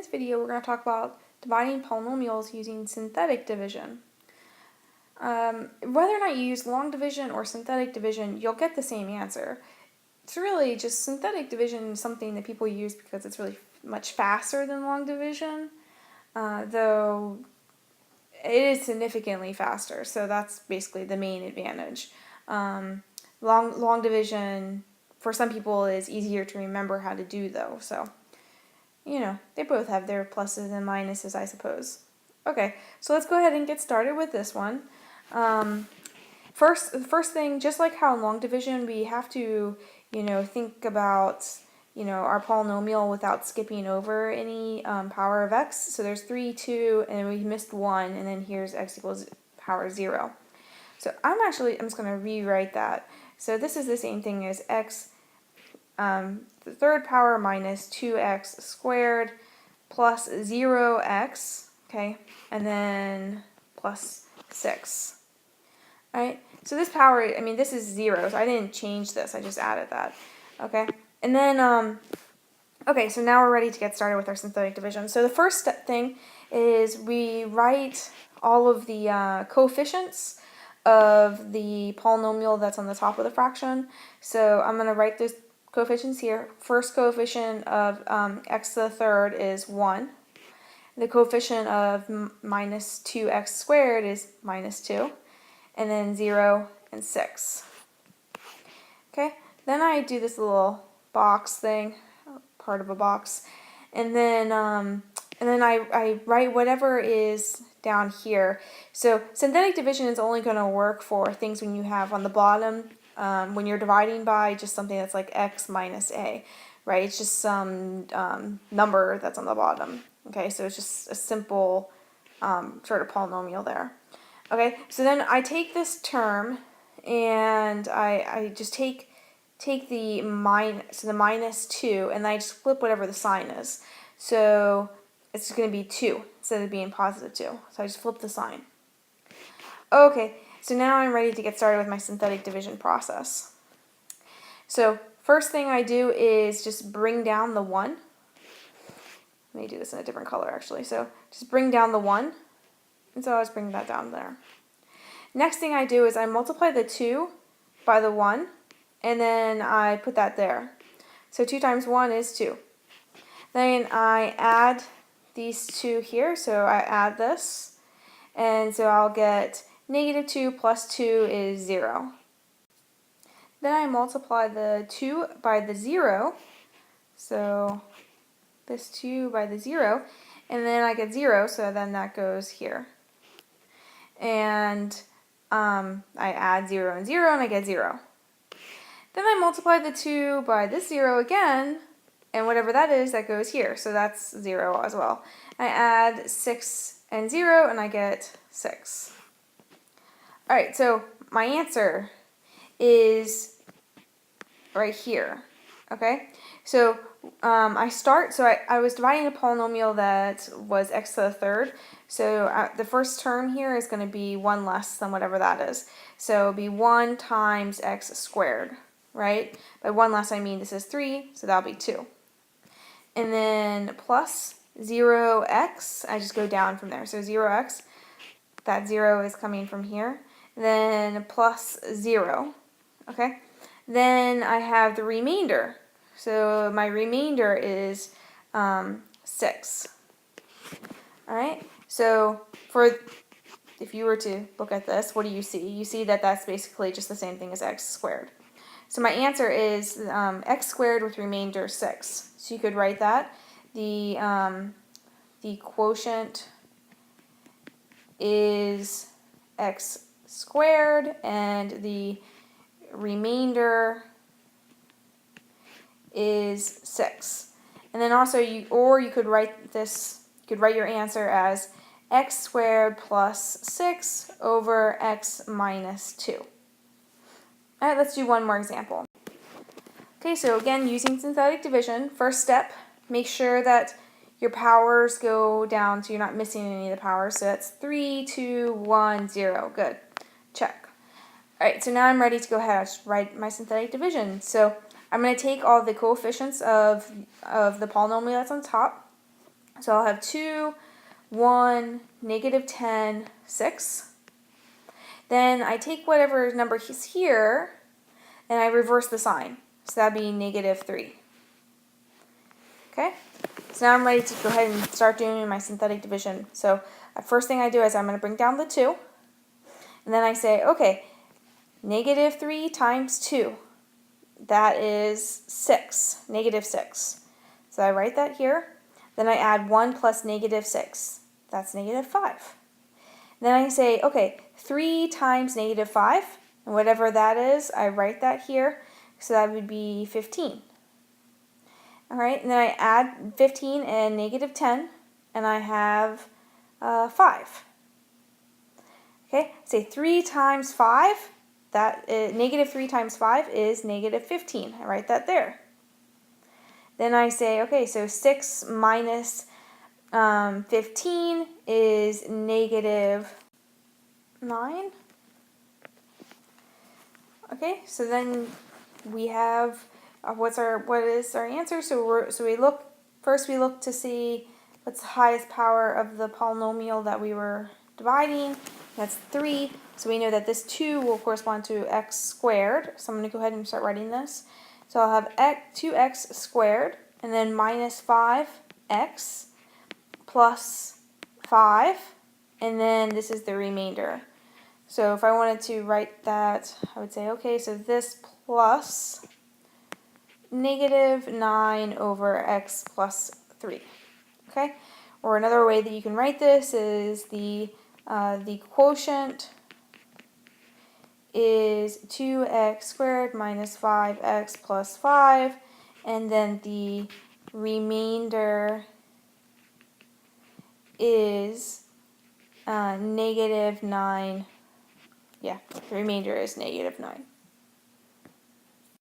this video we're going to talk about dividing polynomials using synthetic division. Whether or not you use long division or synthetic division, you'll get the same answer. It's really just synthetic division is something that people use because it's really much faster than long division, though it is significantly faster, so that's basically the main advantage. Long division, for some people, is easier to remember how to do, though, so they both have their pluses and minuses, I suppose. Okay, so let's go ahead and get started with this one. First thing, just like how in long division, we have to, think about, our polynomial without skipping over any power of x. So there's 3, 2, and we missed 1, and then here's x equals power 0. So I'm just going to rewrite that. So this is the same thing as x the third power minus 2x squared plus 0x, okay, and then plus 6. Alright, so this power, this is 0, so I didn't change this, I just added that. Okay, and then, okay, so now we're ready to get started with our synthetic division. So the first thing is we write all of the coefficients of the polynomial that's on the top of the fraction. So I'm going to write those coefficients here. First coefficient of x to the third is 1. The coefficient of minus 2x squared is minus 2. And then 0 and 6. Okay, then I do this little box thing, part of a box, and then I write whatever is down here. So synthetic division is only going to work for things when you have on the bottom, when you're dividing by just something that's like x minus a, right? It's just some number that's on the bottom. Okay, so it's just a simple sort of polynomial there. Okay, so then I take this term and I just take the minus 2, and I just flip whatever the sign is. So it's going to be 2 instead of being positive 2. So I just flip the sign. Okay, so now I'm ready to get started with my synthetic division process. So first thing I do is just bring down the 1. Let me do this in a different color actually. So just bring down the 1. And so I was bringing that down there. Next thing I do is I multiply the 2 by the 1, and then I put that there. So 2 times 1 is 2. Then I add these two here, so I add this, and so I'll get negative 2 plus 2 is 0. Then I multiply the 2 by the 0, so this 2 by the 0, and then I get 0, so then that goes here. And I add 0 and 0, and I get 0. Then I multiply the 2 by this 0 again, and whatever that is, that goes here. So that's 0 as well. I add 6 and 0, and I get 6. Alright, so my answer is right here. Okay? So I was dividing a polynomial that was x to the third. So the first term here is going to be 1 less than whatever that is. So it'll be 1 times x squared, right? By 1 less I mean this is 3, so that'll be 2. And then plus 0x, I just go down from there. So 0x, that 0 is coming from here. Then plus 0, okay? Then I have the remainder. So my remainder is 6. Alright, so if you were to look at this, what do you see? You see that that's basically just the same thing as x squared. So my answer is x squared with remainder 6. So you could write that. The quotient is x squared, and the remainder is 6. And then also you could write this, you could write your answer as x squared plus 6 over x minus 2. Alright, let's do one more example. Okay, so again, using synthetic division, first step, make sure that your powers go down so you're not missing any of the powers. So that's 3, 2, 1, 0. Good. Check. Alright, so now I'm ready to go ahead and write my synthetic division. So I'm going to take all the coefficients of the polynomial that's on top. So I'll have 2, 1, negative 10, 6. Then I take whatever number is here and I reverse the sign. So that'd be negative 3. Okay? So now I'm ready to go ahead and start doing my synthetic division. So the first thing I do is I'm going to bring down the 2. And then I say, okay, negative 3 times 2. That is 6, negative 6. So I write that here. Then I add 1 plus negative 6. That's negative 5. Then I say, okay, 3 times negative 5. And whatever that is, I write that here. So that would be 15. All right, and then I add 15 and negative 10. And I have 5. Okay, say 3 times 5. That is, negative 3 times 5 is negative 15. I write that there. Then I say, okay, so 6 minus 15 is negative 9. Okay, so then we have what is our answer? So we look to see what's the highest power of the polynomial that we were dividing. That's 3. So we know that this 2 will correspond to x squared. So I'm going to go ahead and start writing this. So I'll have 2x squared and then minus 5x plus 5. And then this is the remainder. So if I wanted to write that, I would say, okay, so this plus negative 9 over x plus 3. Okay? Or another way that you can write this is the quotient is 2x squared minus 5x plus 5, and then the remainder is negative 9. Yeah, the remainder is negative 9.